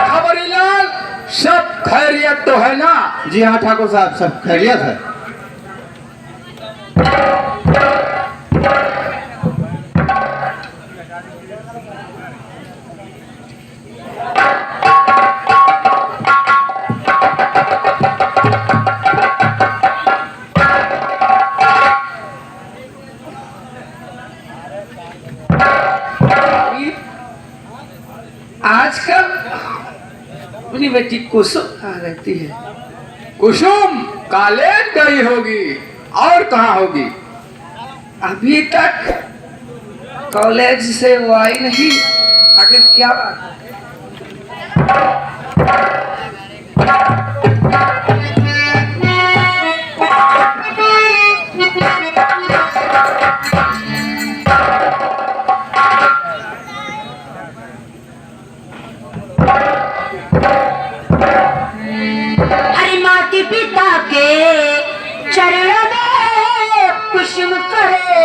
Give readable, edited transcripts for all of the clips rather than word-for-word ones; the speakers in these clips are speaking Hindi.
खबरीलाल, सब खैरियत तो है ना? जी हाँ ठाकुर साहब, सब खैरियत है। आजकल अपनी बेटी कुसुम कहाँ रहती है? कुसुम कॉलेज गई होगी, और कहाँ होगी? अभी तक कॉलेज से वो आई नहीं। आखिर क्या बात है? पिता के चरणों में कुसुम करे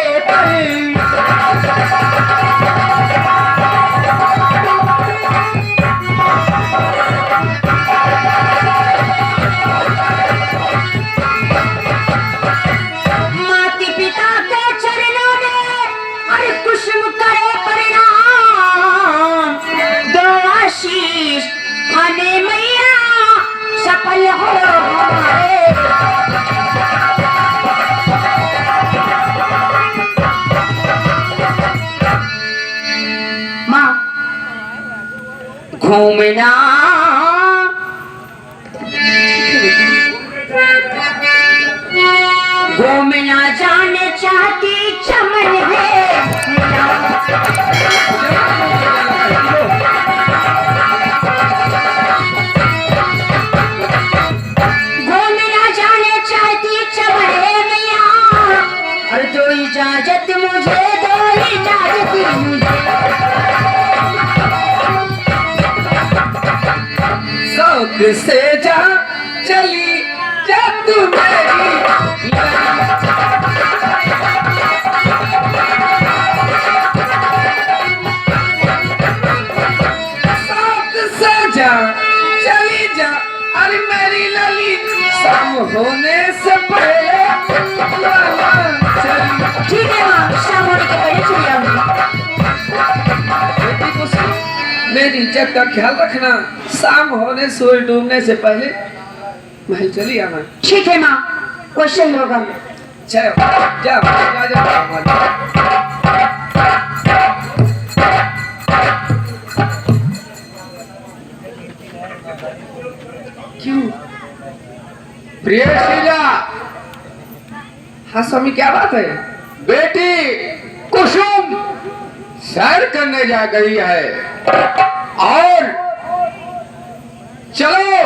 माता पिता के चरणों में अरे कुसुम करे परिणाम दो आशीष हने मैया सफल हो हमारे। माँ घूमना घूमना जाने चाहती चमन है इजाजत मुझे दो, इजाजत मुझे। शौक से जा चली जा तू मेरी, शौक से जा चली जा अरे मेरी लली, शाम होने से पहले ठीक है माँ, शाम होने के पहले चली आऊंगी। मेरी इज्जत का ख्याल रखना, शाम होने सूरज डूबने से पहले महल चली आना। ठीक है माँ, वो सही होगा। चलो जा जा जा। क्यों प्रिय शीला? हाँ स्वामी, क्या बात है? बेटी कुसुम सैर करने जा गई है, और चलो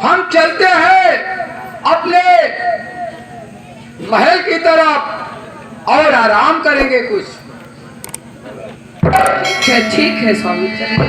हम चलते हैं अपने महल की तरफ और आराम करेंगे कुछ। ठीक है स्वामी, चलिए।